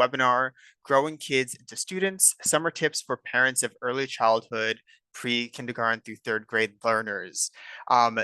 webinar, Growing Kids into Students, Summer Tips for Parents of Early Childhood, Pre-kindergarten through third grade learners.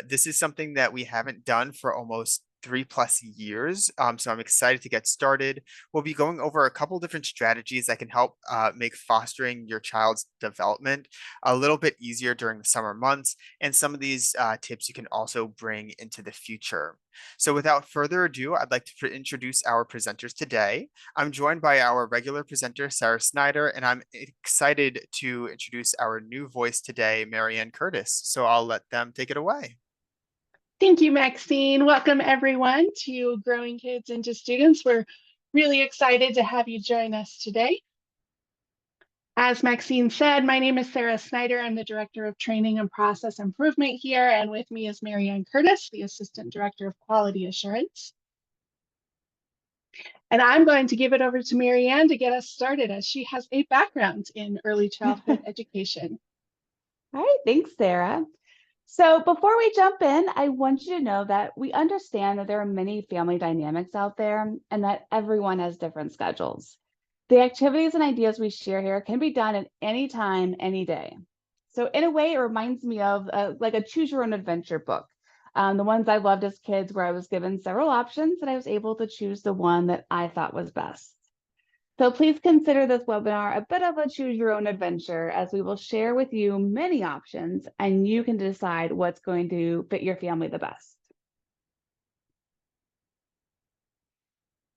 This is something that we haven't done for almost 3+ years. So I'm excited to get started. We'll be going over a couple different strategies that can help make fostering your child's development a little bit easier during the summer months. And some of these tips you can also bring into the future. So without further ado, I'd like to introduce our presenters today. I'm joined by our regular presenter, Sarah Snyder, and I'm excited to introduce our new voice today, Marianne Curtis. So I'll let them take it away. Thank you, Maxine. Welcome everyone to Growing Kids into Students. We're really excited to have you join us today. As Maxine said, my name is Sarah Snyder. I'm the Director of Training and Process Improvement here, and with me is Marianne Curtis, the Assistant Director of Quality Assurance. And I'm going to give it over to Marianne to get us started, as she has a background in early childhood education. All right, thanks, Sarah. So before we jump in, I want you to know that we understand that there are many family dynamics out there and that everyone has different schedules. The activities and ideas we share here can be done at any time, any day. So in a way, it reminds me of like a choose your own adventure book. The ones I loved as kids, where I was given several options and I was able to choose the one that I thought was best. So please consider this webinar a bit of a choose your own adventure, as we will share with you many options and you can decide what's going to fit your family the best.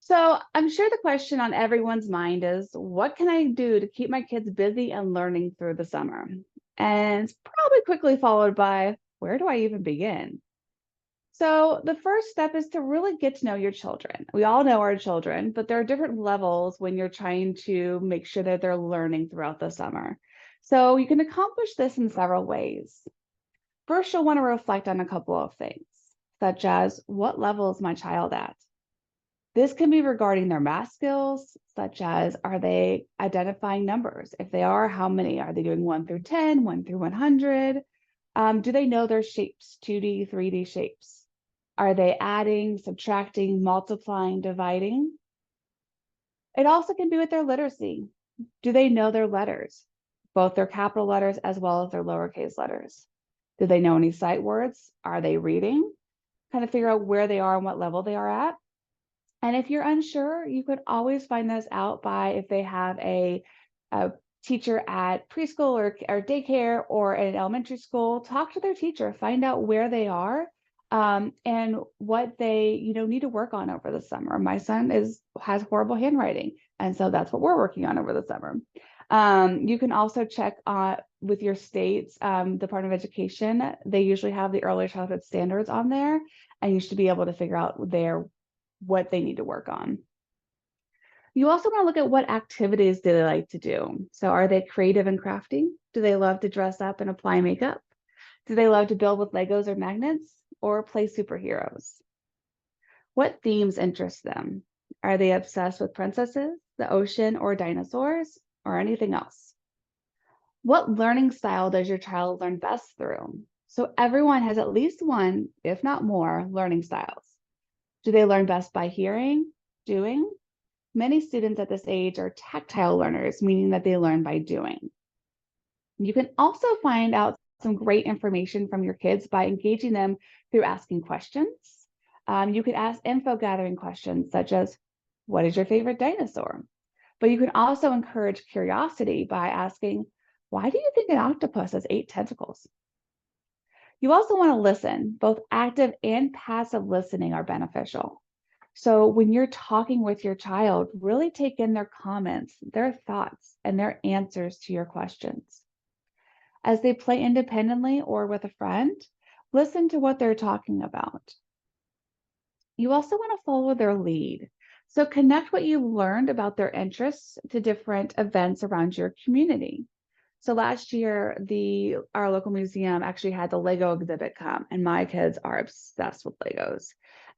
So I'm sure the question on everyone's mind is, what can I do to keep my kids busy and learning through the summer? And it's probably quickly followed by, where do I even begin? So the first step is to really get to know your children. We all know our children, but there are different levels when you're trying to make sure that they're learning throughout the summer. So you can accomplish this in several ways. First, you'll want to reflect on a couple of things, such as, what level is my child at? This can be regarding their math skills, such as, are they identifying numbers? If they are, how many? Are they doing 1 through 10, 1 through 100? Do they know their shapes, 2D, 3D shapes? Are they adding, subtracting, multiplying, dividing? It also can be with their literacy. Do they know their letters, both their capital letters as well as their lowercase letters? Do they know any sight words? Are they reading? Kind of figure out where they are and what level they are at. And if you're unsure, you could always find this out by if they have a teacher at preschool or daycare or at an elementary school. Talk to their teacher, find out where they are and what they need to work on over the summer. My son has horrible handwriting, and so that's what we're working on over the summer. You can also check with your state's Department of Education. They usually have the early childhood standards on there, and you should be able to figure out what they need to work on. You also want to look at what activities do they like to do. So are they creative and crafty? Do they love to dress up and apply makeup? Do they love to build with Legos or magnets or play superheroes? What themes interest them? Are they obsessed with princesses, the ocean, or dinosaurs, or anything else? What learning style does your child learn best through? So everyone has at least one, if not more, learning styles. Do they learn best by hearing, doing? Many students at this age are tactile learners, meaning that they learn by doing. You can also find out some great information from your kids by engaging them through asking questions. You can ask info gathering questions such as, what is your favorite dinosaur? But you can also encourage curiosity by asking, why do you think an octopus has 8 tentacles? You also want to listen. Both active and passive listening are beneficial. So when you're talking with your child, really take in their comments, their thoughts, and their answers to your questions. As they play independently or with a friend, listen to what they're talking about. You also want to follow their lead. So connect what you learned about their interests to different events around your community. So last year, our local museum actually had the Lego exhibit come, and my kids are obsessed with Legos.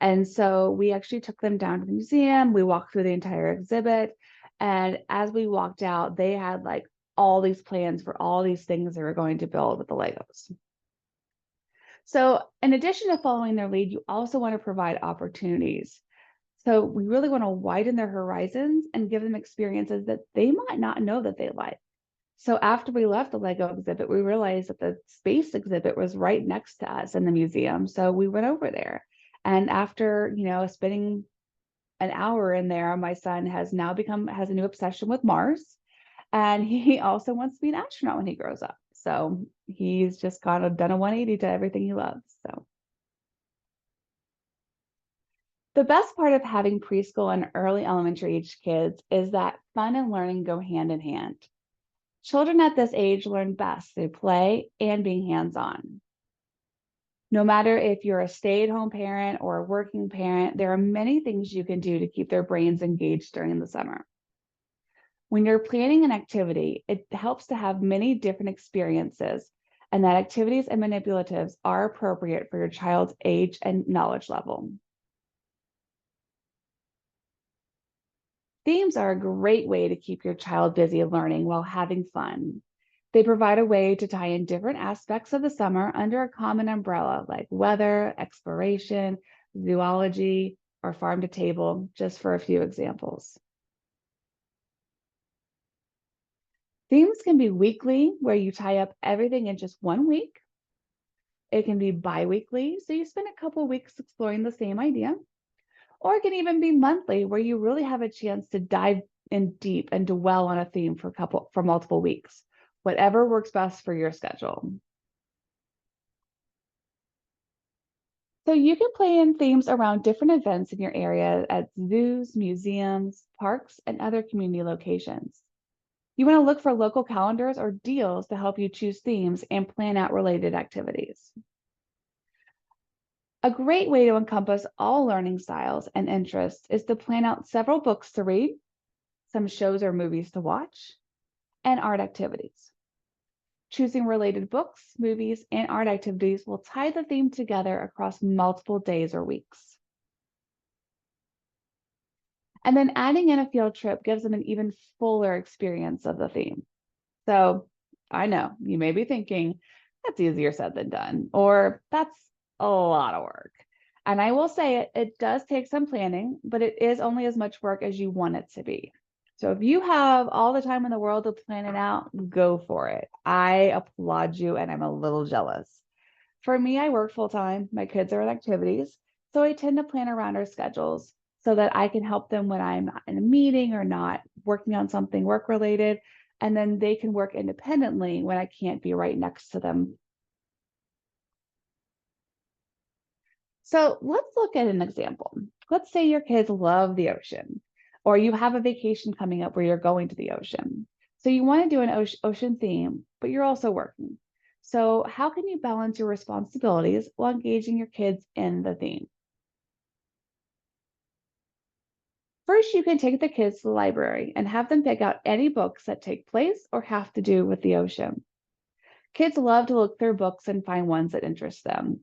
And so we actually took them down to the museum. We walked through the entire exhibit. And as we walked out, they had like all these plans for all these things they were going to build with the Legos. So in addition to following their lead, you also want to provide opportunities. So we really want to widen their horizons and give them experiences that they might not know that they like. So after we left the Lego exhibit, we realized that the space exhibit was right next to us in the museum. So we went over there. And after, spending an hour in there, my son has a new obsession with Mars. And he also wants to be an astronaut when he grows up. So he's just kind of done a 180 to everything he loves. So the best part of having preschool and early elementary age kids is that fun and learning go hand in hand. Children at this age learn best through play and being hands-on. No matter if you're a stay-at-home parent or a working parent, there are many things you can do to keep their brains engaged during the summer. When you're planning an activity, it helps to have many different experiences, and that activities and manipulatives are appropriate for your child's age and knowledge level. Themes are a great way to keep your child busy learning while having fun. They provide a way to tie in different aspects of the summer under a common umbrella like weather, exploration, zoology, or farm to table, just for a few examples. Themes can be weekly, where you tie up everything in just 1 week. It can be bi-weekly, so you spend a couple of weeks exploring the same idea. Or it can even be monthly, where you really have a chance to dive in deep and dwell on a theme for multiple weeks, whatever works best for your schedule. So you can plan themes around different events in your area at zoos, museums, parks, and other community locations. You want to look for local calendars or deals to help you choose themes and plan out related activities. A great way to encompass all learning styles and interests is to plan out several books to read, some shows or movies to watch, and art activities. Choosing related books, movies, and art activities will tie the theme together across multiple days or weeks. And then adding in a field trip gives them an even fuller experience of the theme. So I know you may be thinking, that's easier said than done, or that's a lot of work. And I will say it does take some planning, but it is only as much work as you want it to be. So if you have all the time in the world to plan it out, go for it. I applaud you, and I'm a little jealous. For me, I work full time. My kids are in activities, so I tend to plan around our schedules so that I can help them when I'm not in a meeting or not working on something work related, and then they can work independently when I can't be right next to them. So let's look at an example. Let's say your kids love the ocean, or you have a vacation coming up where you're going to the ocean. So you want to do an ocean theme, but you're also working. So how can you balance your responsibilities while engaging your kids in the theme? First, you can take the kids to the library and have them pick out any books that take place or have to do with the ocean. Kids love to look through books and find ones that interest them.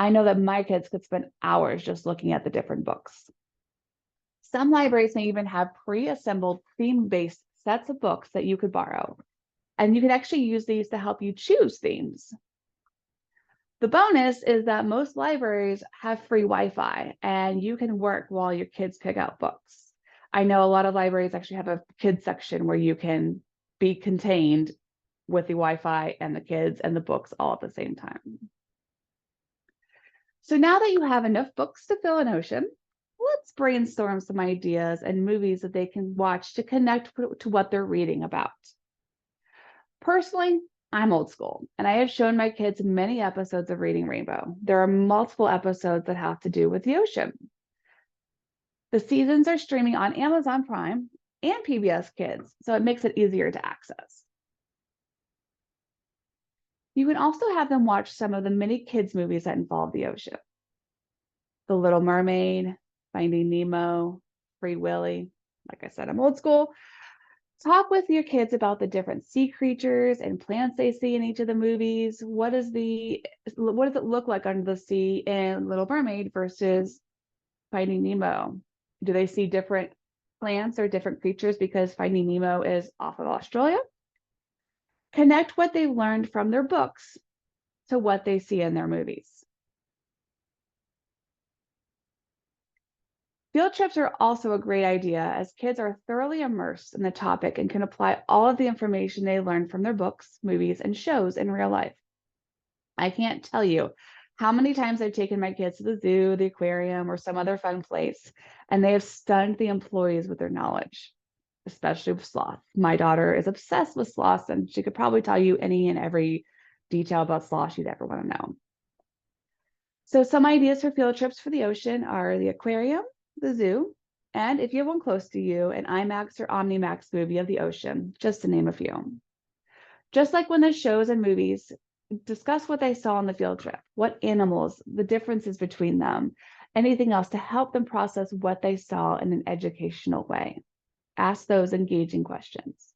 I know that my kids could spend hours just looking at the different books. Some libraries may even have pre-assembled theme-based sets of books that you could borrow, and you can actually use these to help you choose themes. The bonus is that most libraries have free Wi-Fi, and you can work while your kids pick out books. I know a lot of libraries actually have a kids section where you can be contained with the Wi-Fi and the kids and the books all at the same time. So now that you have enough books to fill an ocean, let's brainstorm some ideas and movies that they can watch to connect to what they're reading about. Personally, I'm old school, and I have shown my kids many episodes of Reading Rainbow. There are multiple episodes that have to do with the ocean. The seasons are streaming on Amazon Prime and PBS Kids, so it makes it easier to access. You can also have them watch some of the many kids movies that involve the ocean. The Little Mermaid, Finding Nemo, Free Willy. Like I said, I'm old school. Talk with your kids about the different sea creatures and plants they see in each of the movies. What does it look like under the sea in Little Mermaid versus Finding Nemo? Do they see different plants or different creatures because Finding Nemo is off of Australia? Connect what they've learned from their books to what they see in their movies. Field trips are also a great idea as kids are thoroughly immersed in the topic and can apply all of the information they learn from their books, movies, and shows in real life. I can't tell you how many times I've taken my kids to the zoo, the aquarium, or some other fun place, and they have stunned the employees with their knowledge, especially with sloth. My daughter is obsessed with sloths, and she could probably tell you any and every detail about sloths you'd ever want to know. So some ideas for field trips for the ocean are the aquarium, the zoo, and if you have one close to you, an IMAX or OmniMax movie of the ocean, just to name a few. Just like when the shows and movies discuss what they saw on the field trip, what animals, the differences between them, anything else to help them process what they saw in an educational way. Ask those engaging questions.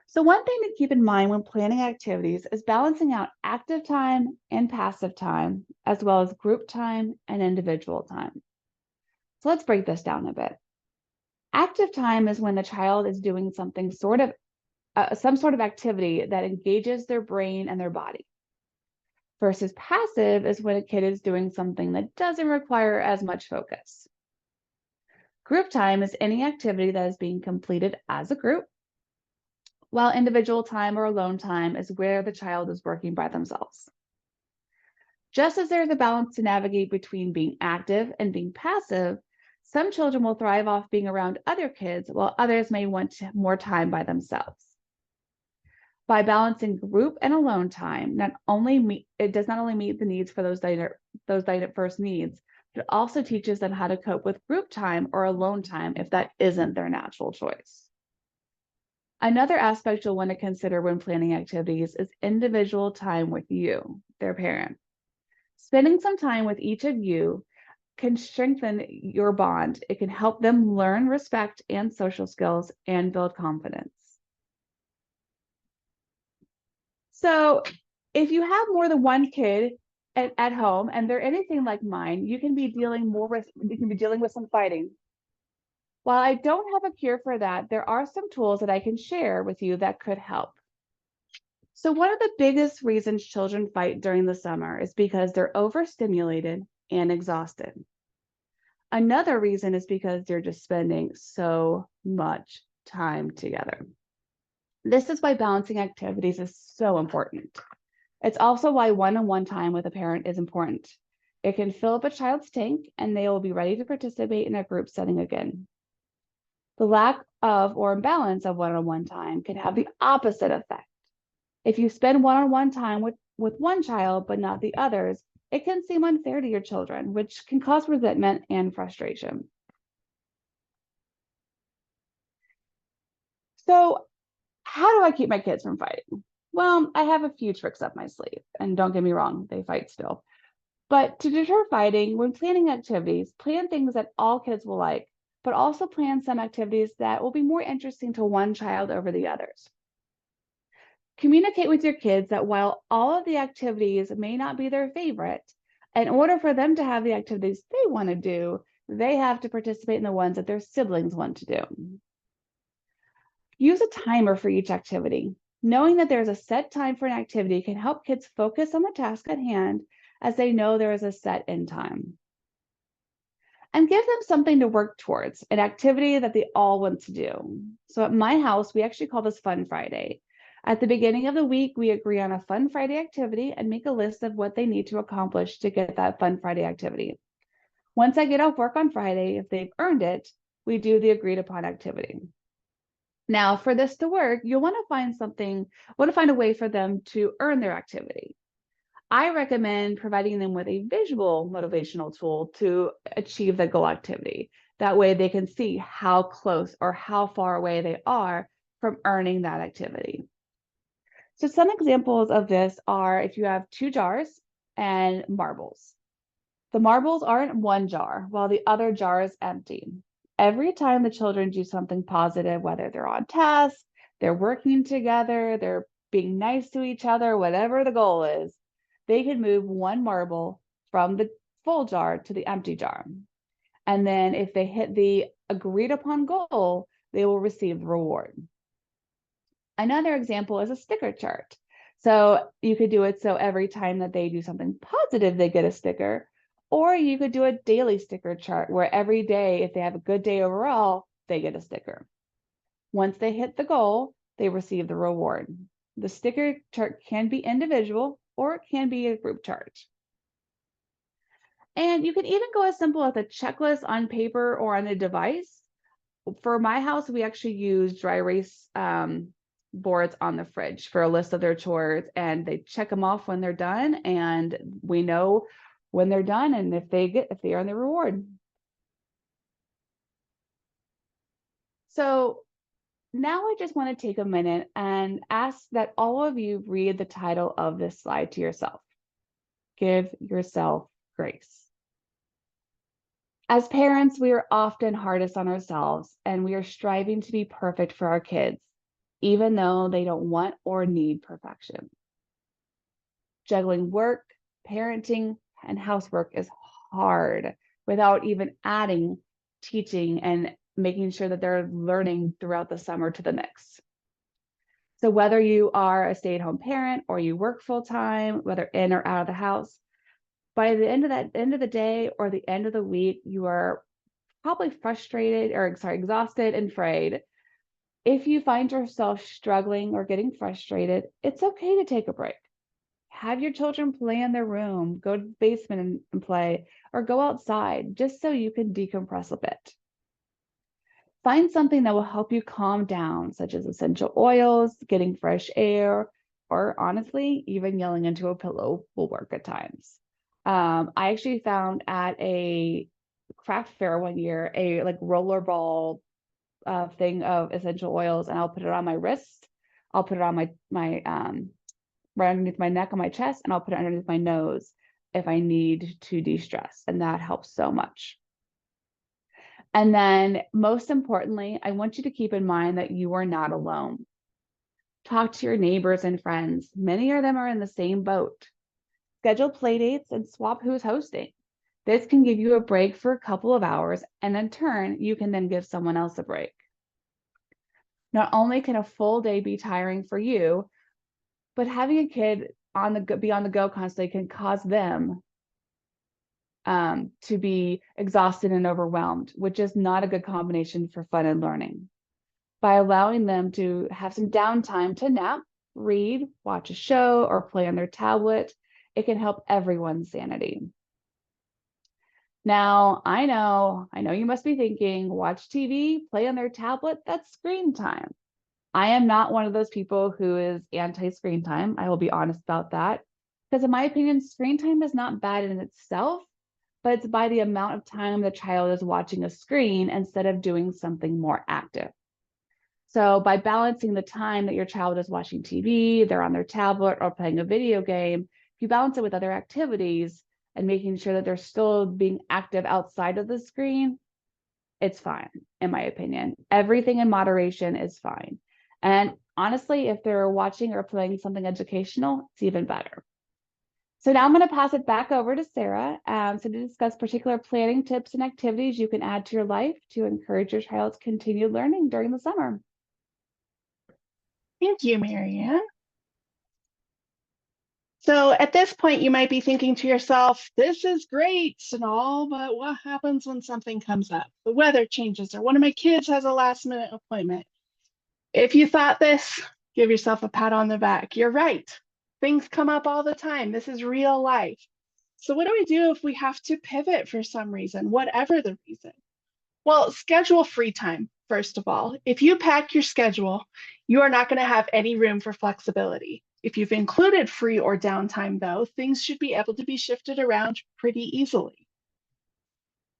So one thing to keep in mind when planning activities is balancing out active time and passive time, as well as group time and individual time. So let's break this down a bit. Active time is when the child is doing something some sort of activity that engages their brain and their body. Versus passive is when a kid is doing something that doesn't require as much focus. Group time is any activity that is being completed as a group, while individual time or alone time is where the child is working by themselves. Just as there's a balance to navigate between being active and being passive, some children will thrive off being around other kids, while others may want more time by themselves. By balancing group and alone time, it does not only meet the needs for those diverse needs, but it also teaches them how to cope with group time or alone time if that isn't their natural choice. Another aspect you'll want to consider when planning activities is individual time with you, their parent. Spending some time with each of you can strengthen your bond. It can help them learn respect and social skills and build confidence. So if you have more than one kid at home and they're anything like mine, you can be dealing with some fighting. While I don't have a cure for that, there are some tools that I can share with you that could help. So one of the biggest reasons children fight during the summer is because they're overstimulated and exhausted. Another reason is because they're just spending so much time together. This is why balancing activities is so important. It's also why one-on-one time with a parent is important. It can fill up a child's tank and they will be ready to participate in a group setting again. The lack of or imbalance of one-on-one time can have the opposite effect. If you spend one-on-one time with one child but not the others, it can seem unfair to your children, which can cause resentment and frustration. So, how do I keep my kids from fighting? Well, I have a few tricks up my sleeve, and don't get me wrong, they fight still. But to deter fighting, when planning activities, plan things that all kids will like, but also plan some activities that will be more interesting to one child over the others. Communicate with your kids that while all of the activities may not be their favorite, in order for them to have the activities they want to do, they have to participate in the ones that their siblings want to do. Use a timer for each activity. Knowing that there's a set time for an activity can help kids focus on the task at hand as they know there is a set end time. And give them something to work towards, an activity that they all want to do. So at my house, we actually call this Fun Friday. At the beginning of the week, we agree on a Fun Friday activity and make a list of what they need to accomplish to get that Fun Friday activity. Once I get off work on Friday, if they've earned it, we do the agreed upon activity. Now, for this to work, you'll want to find a way for them to earn their activity. I recommend providing them with a visual motivational tool to achieve the goal activity. That way they can see how close or how far away they are from earning that activity. So some examples of this are if you have 2 jars and marbles. The marbles are in one jar while the other jar is empty. Every time the children do something positive, whether they're on task, they're working together, they're being nice to each other, whatever the goal is, they can move one marble from the full jar to the empty jar. And then if they hit the agreed upon goal, they will receive the reward. Another example is a sticker chart. So you could do it so every time that they do something positive, they get a sticker. Or you could do a daily sticker chart where every day, if they have a good day overall, they get a sticker. Once they hit the goal, they receive the reward. The sticker chart can be individual or it can be a group chart. And you can even go as simple as a checklist on paper or on a device. For my house, we actually use dry erase boards on the fridge for a list of their chores, and they check them off when they're done, and we know when they're done and if they earn the reward. So now I just want to take a minute and ask that all of you read the title of this slide to yourself. Give yourself grace. As parents, we are often hardest on ourselves, and we are striving to be perfect for our kids, even though they don't want or need perfection. Juggling work, parenting, and housework is hard without even adding teaching and making sure that they're learning throughout the summer to the mix. So whether you are a stay-at-home parent or you work full-time, whether in or out of the house, by the end of the day or the end of the week, you are probably exhausted and frayed. If you find yourself struggling or getting frustrated, it's okay to take a break. Have your children play in their room, go to the basement and play, or go outside just so you can decompress a bit. Find something that will help you calm down, such as essential oils, getting fresh air, or honestly, even yelling into a pillow will work at times. I actually found at a craft fair one year a like rollerball thing of essential oils, and I'll put it on my wrist. I'll put it on my right underneath my neck on my chest, and I'll put it underneath my nose if I need to de-stress, and that helps so much. And then most importantly, I want you to keep in mind that you are not alone. Talk to your neighbors and friends. Many of them are in the same boat. Schedule play dates and swap who's hosting. This can give you a break for a couple of hours, and in turn, you can then give someone else a break. Not only can a full day be tiring for you, but having a kid be on the go constantly can cause them to be exhausted and overwhelmed, which is not a good combination for fun and learning. By allowing them to have some downtime to nap, read, watch a show, or play on their tablet, it can help everyone's sanity. Now, I know you must be thinking, watch TV, play on their tablet, that's screen time. I am not one of those people who is anti-screen time. I will be honest about that. Because in my opinion, screen time is not bad in itself, but it's by the amount of time the child is watching a screen instead of doing something more active. So by balancing the time that your child is watching TV, they're on their tablet or playing a video game, if you balance it with other activities and making sure that they're still being active outside of the screen, it's fine, in my opinion. Everything in moderation is fine. And honestly, if they're watching or playing something educational, it's even better. So now I'm going to pass it back over to Sarah to discuss particular planning tips and activities you can add to your life to encourage your child's continued learning during the summer. Thank you, Marianne. So at this point, you might be thinking to yourself, this is great and all, but what happens when something comes up? The weather changes, or one of my kids has a last minute appointment. If you thought this, give yourself a pat on the back. You're right. Things come up all the time. This is real life. So what do we do if we have to pivot for some reason, whatever the reason? Well, schedule free time, first of all. If you pack your schedule, you are not going to have any room for flexibility. If you've included free or downtime, though, things should be able to be shifted around pretty easily.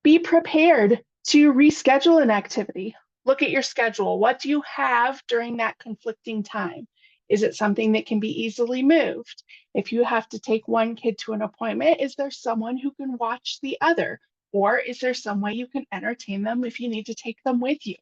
Be prepared to reschedule an activity. Look at your schedule. What do you have during that conflicting time? Is it something that can be easily moved? If you have to take one kid to an appointment, is there someone who can watch the other? Or is there some way you can entertain them if you need to take them with you?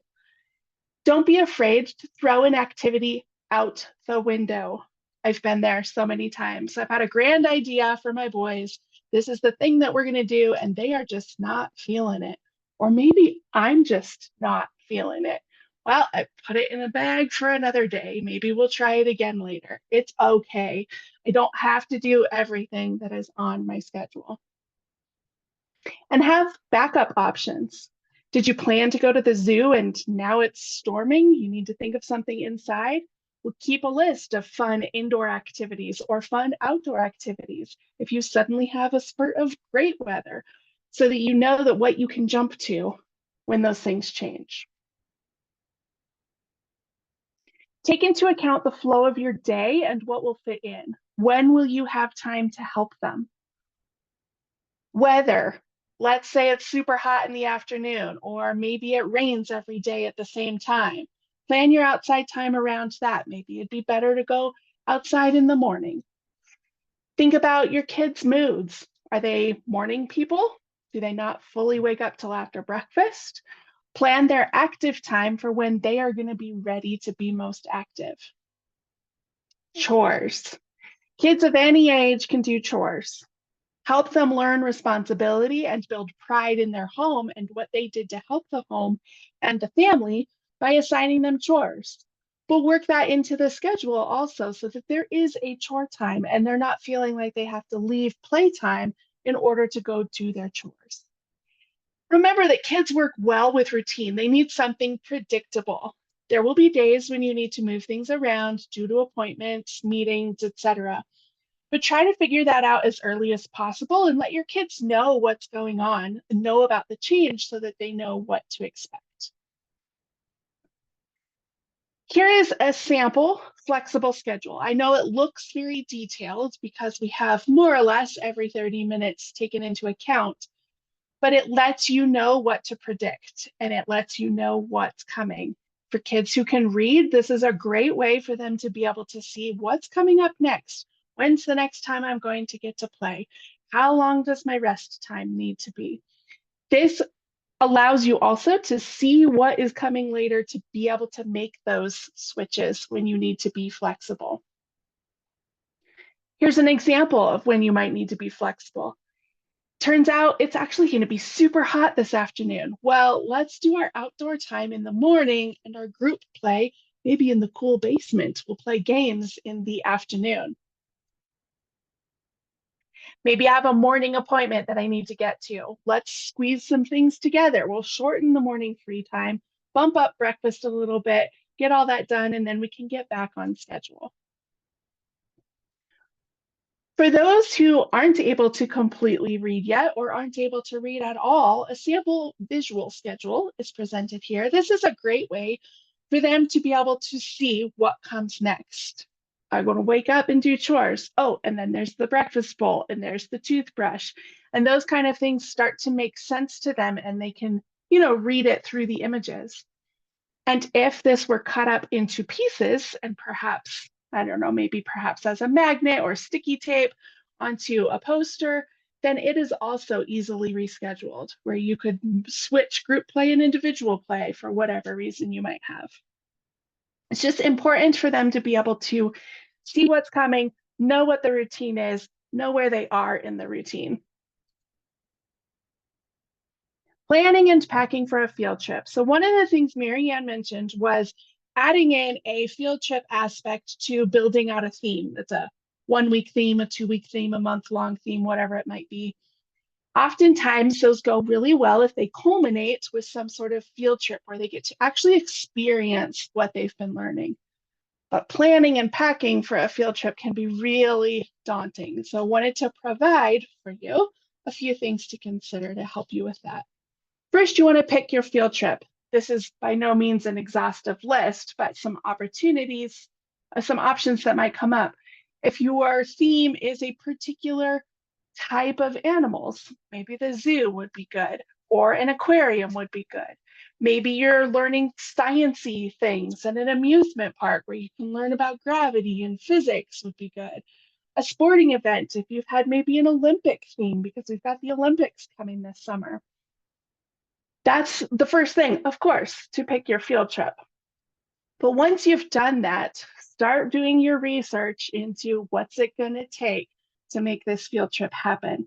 Don't be afraid to throw an activity out the window. I've been there so many times. I've had a grand idea for my boys. This is the thing that we're going to do, and they are just not feeling it. Or maybe I'm just not feeling it. Well, I put it in a bag for another day. Maybe we'll try it again later. It's okay. I don't have to do everything that is on my schedule. And have backup options. Did you plan to go to the zoo and now it's storming? You need to think of something inside. Well, keep a list of fun indoor activities or fun outdoor activities if you suddenly have a spurt of great weather, so that you know that what you can jump to when those things change. Take into account the flow of your day and what will fit in. When will you have time to help them? Weather. Let's say it's super hot in the afternoon, or maybe it rains every day at the same time. Plan your outside time around that. Maybe it'd be better to go outside in the morning. Think about your kids' moods. Are they morning people? Do they not fully wake up till after breakfast? Plan their active time for when they are going to be ready to be most active. Chores. Kids of any age can do chores. Help them learn responsibility and build pride in their home and what they did to help the home and the family by assigning them chores. But work that into the schedule also, so that there is a chore time and they're not feeling like they have to leave playtime in order to go do their chores. Remember that kids work well with routine. They need something predictable. There will be days when you need to move things around due to appointments, meetings, etc. But try to figure that out as early as possible and let your kids know what's going on and know about the change so that they know what to expect. Here is a sample flexible schedule. I know it looks very detailed because we have more or less every 30 minutes taken into account, but it lets you know what to predict and it lets you know what's coming. For kids who can read, this is a great way for them to be able to see what's coming up next. When's the next time I'm going to get to play? How long does my rest time need to be? This allows you also to see what is coming later to be able to make those switches when you need to be flexible. Here's an example of when you might need to be flexible. Turns out it's actually going to be super hot this afternoon. Well, let's do our outdoor time in the morning and our group play, maybe in the cool basement. We'll play games in the afternoon. Maybe I have a morning appointment that I need to get to. Let's squeeze some things together. We'll shorten the morning free time, bump up breakfast a little bit, get all that done, and then we can get back on schedule. For those who aren't able to completely read yet or aren't able to read at all, a sample visual schedule is presented here. This is a great way for them to be able to see what comes next. I'm going to wake up and do chores. Oh, and then there's the breakfast bowl and there's the toothbrush. And those kind of things start to make sense to them and they can, read it through the images. And if this were cut up into pieces and perhaps, I don't know, maybe perhaps as a magnet or sticky tape onto a poster, then it is also easily rescheduled where you could switch group play and individual play for whatever reason you might have. It's just important for them to be able to see what's coming, know what the routine is, know where they are in the routine. Planning and packing for a field trip. So one of the things Marianne mentioned was adding in a field trip aspect to building out a theme. It's a 1-week theme, a 2-week theme, a month-long theme, whatever it might be. Oftentimes those go really well if they culminate with some sort of field trip where they get to actually experience what they've been learning. But planning and packing for a field trip can be really daunting. So I wanted to provide for you a few things to consider to help you with that. First, you want to pick your field trip. This is by no means an exhaustive list, but some opportunities, some options that might come up. If your theme is a particular type of animals, maybe the zoo would be good, or an aquarium would be good. Maybe you're learning sciencey things at an amusement park where you can learn about gravity and physics would be good. A sporting event, if you've had maybe an Olympic theme, because we've got the Olympics coming this summer. That's the first thing, of course, to pick your field trip. But once you've done that, start doing your research into what's it going to take to make this field trip happen.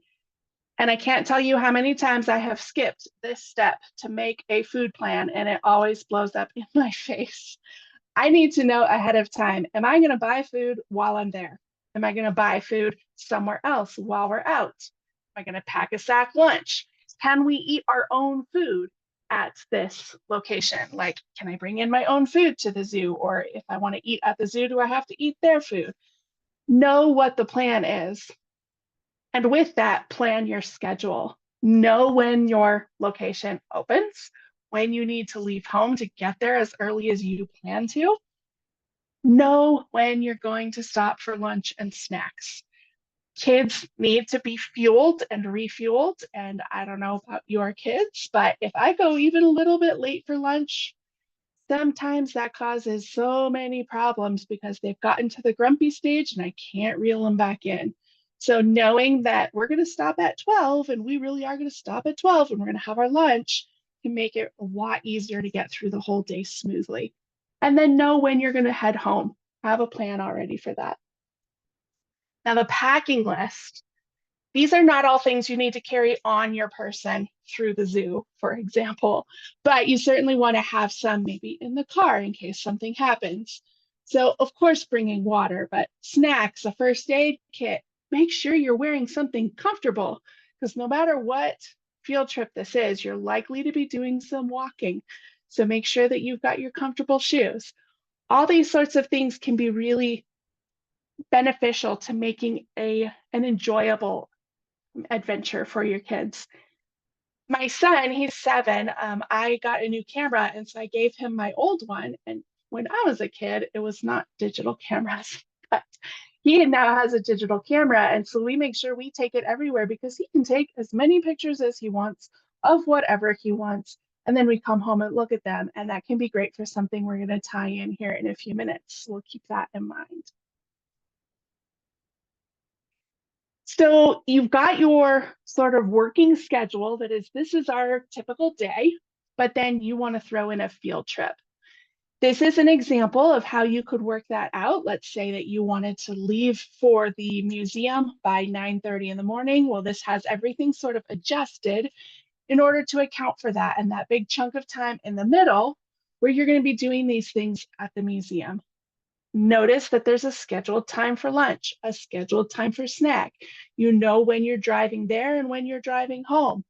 And I can't tell you how many times I have skipped this step to make a food plan, and it always blows up in my face. I need to know ahead of time, am I going to buy food while I'm there? Am I going to buy food somewhere else while we're out? Am I going to pack a sack lunch? Can we eat our own food at this location? Like, can I bring in my own food to the zoo? Or if I want to eat at the zoo, do I have to eat their food? Know what the plan is. And with that, plan your schedule. Know when your location opens, when you need to leave home to get there as early as you plan to. Know when you're going to stop for lunch and snacks. Kids need to be fueled and refueled. And I don't know about your kids, but if I go even a little bit late for lunch, sometimes that causes so many problems because they've gotten to the grumpy stage and I can't reel them back in. So knowing that we're going to stop at 12 and we really are going to stop at 12 and we're going to have our lunch can make it a lot easier to get through the whole day smoothly. And then know when you're going to head home. Have a plan already for that. Now, the packing list. These are not all things you need to carry on your person through the zoo, for example, but you certainly want to have some maybe in the car in case something happens. So, of course, bringing water, but snacks, a first aid kit. Make sure you're wearing something comfortable because no matter what field trip this is, you're likely to be doing some walking. So make sure that you've got your comfortable shoes. All these sorts of things can be really beneficial to making an enjoyable adventure for your kids. My son, he's 7. I got a new camera, and so I gave him my old one. And when I was a kid, it was not digital cameras, but he now has a digital camera. And so we make sure we take it everywhere because he can take as many pictures as he wants of whatever he wants. And then we come home and look at them. And that can be great for something we're going to tie in here in a few minutes. So we'll keep that in mind. So you've got your sort of working schedule that is, this is our typical day, but then you want to throw in a field trip. This is an example of how you could work that out. Let's say that you wanted to leave for the museum by 9:30 in the morning. Well, this has everything sort of adjusted in order to account for that and that big chunk of time in the middle where you're going to be doing these things at the museum. Notice that there's a scheduled time for lunch, a scheduled time for snack. You know when you're driving there and when you're driving home.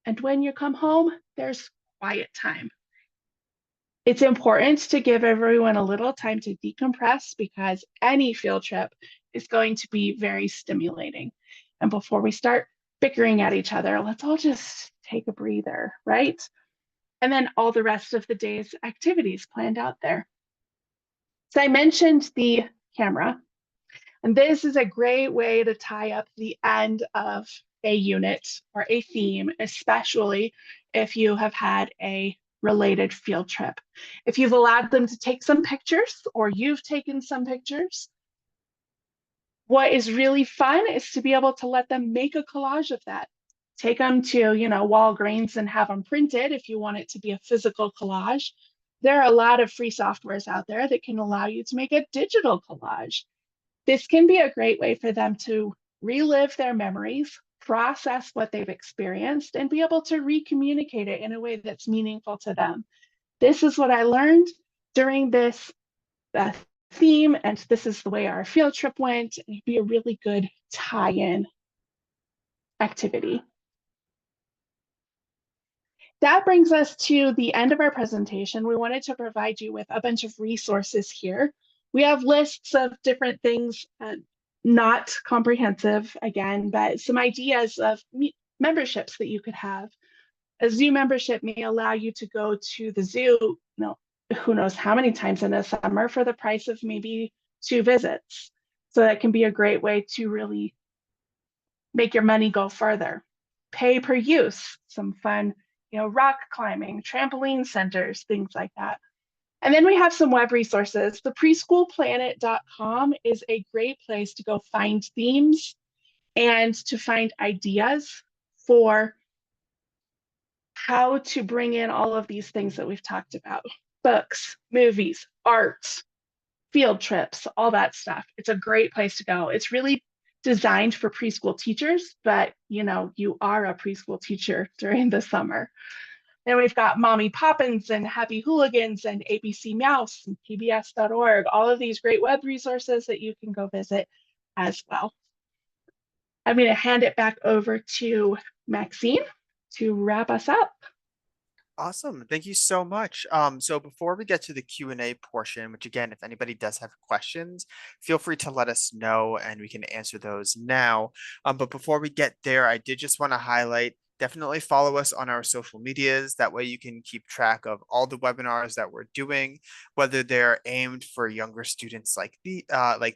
And when you come home, there's quiet time. It's important to give everyone a little time to decompress because any field trip is going to be very stimulating. And before we start bickering at each other, let's all just take a breather, right? And then all the rest of the day's activities planned out there. So I mentioned the camera, and this is a great way to tie up the end of a unit or a theme, especially if you have had a related field trip. If you've allowed them to take some pictures or you've taken some pictures, what is really fun is to be able to let them make a collage of that. Take them to, Walgreens and have them printed if you want it to be a physical collage. There are a lot of free softwares out there that can allow you to make a digital collage. This can be a great way for them to relive their memories, process what they've experienced, and be able to recommunicate it in a way that's meaningful to them. This is what I learned during this theme, and this is the way our field trip went. It'd be a really good tie-in activity. That brings us to the end of our presentation. We wanted to provide you with a bunch of resources here. We have lists of different things, not comprehensive again, but some ideas of memberships that you could have. A zoo membership may allow you to go to the zoo, who knows how many times in the summer for the price of maybe 2 visits. So that can be a great way to really make your money go further. Pay per use, some fun rock climbing, trampoline centers, things like that. And then we have some web resources. The preschoolerplanet.com is a great place to go find themes and to find ideas for how to bring in all of these things that we've talked about. Books, movies, art, field trips, all that stuff. It's a great place to go. It's really designed for preschool teachers, but you are a preschool teacher during the summer. Then we've got Mommy Poppins and Happy Hooligans and ABC Mouse and PBS.org, all of these great web resources that you can go visit as well. I'm going to hand it back over to Maxine to wrap us up. Awesome. Thank you so much. So before we get to the Q&A portion, which again, if anybody does have questions, feel free to let us know and we can answer those now. But before we get there, I did just want to highlight, definitely follow us on our social medias. That way you can keep track of all the webinars that we're doing, whether they're aimed for younger students like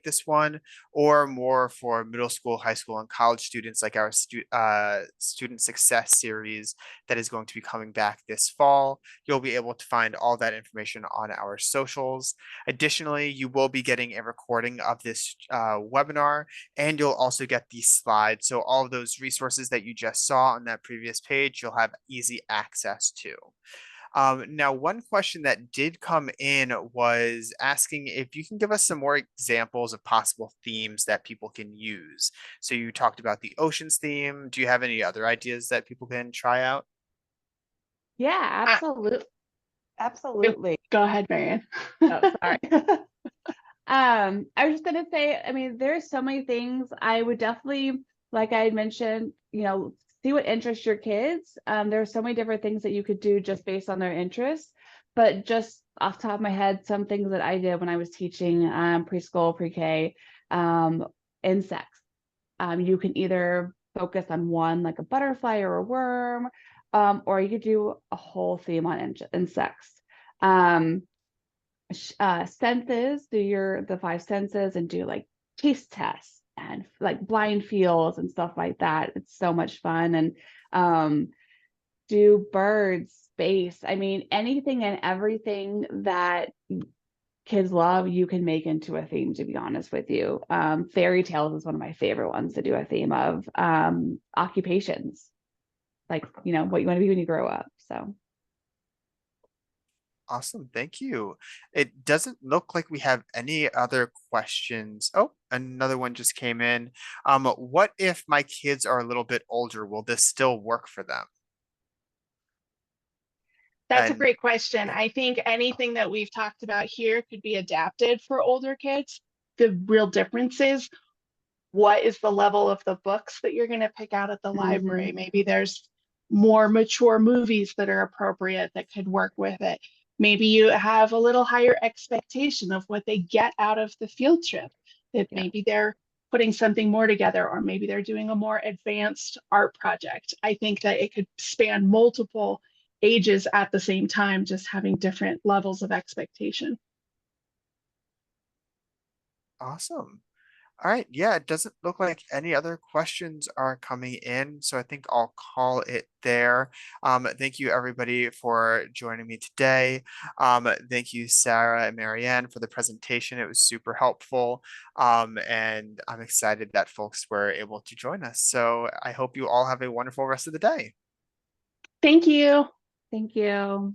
this one, or more for middle school, high school, and college students like our student success series that is going to be coming back this fall. You'll be able to find all that information on our socials. Additionally, you will be getting a recording of this webinar, and you'll also get these slides. So all of those resources that you just saw on that previous page, you'll have easy access to. Now, one question that did come in was asking if you can give us some more examples of possible themes that people can use. So you talked about the oceans theme. Do you have any other ideas that people can try out? Yeah, Uh, absolutely. Go ahead, Marian. Oh, sorry. I was just gonna say, I mean, there's so many things. I would definitely, like I had mentioned, see what interests your kids. There are so many different things that you could do just based on their interests. But just off the top of my head, some things that I did when I was teaching preschool, pre-K, insects. You can either focus on one, like a butterfly or a worm, or you could do a whole theme on insects. Senses, do the five senses and do like taste tests and like blind feels and stuff like that. It's so much fun. And do birds, space. I mean, anything and everything that kids love, you can make into a theme, to be honest with you. Fairy tales is one of my favorite ones to do a theme of. Occupations, like, what you want to be when you grow up. So Awesome. Thank you. It doesn't look like we have any other questions. Oh, another one just came in. What if my kids are a little bit older? Will this still work for them? That's a And great question. I think anything that we've talked about here could be adapted for older kids. The real difference is what is the level of the books that you're going to pick out at the library. Maybe there's more mature movies that are appropriate that could work with it. Maybe you have a little higher expectation of what they get out of the field trip. That yeah. maybe they're putting something more together, or maybe they're doing a more advanced art project. I think that it could span multiple ages at the same time, just having different levels of expectation. awesome. All right. Yeah, it doesn't look like any other questions are coming in. So I think I'll call it there. Thank you, everybody, for joining me today. Thank you, Sarah and Marianne, for the presentation. It was super helpful. And I'm excited that folks were able to join us. So I hope you all have a wonderful rest of the day. Thank you. Thank you.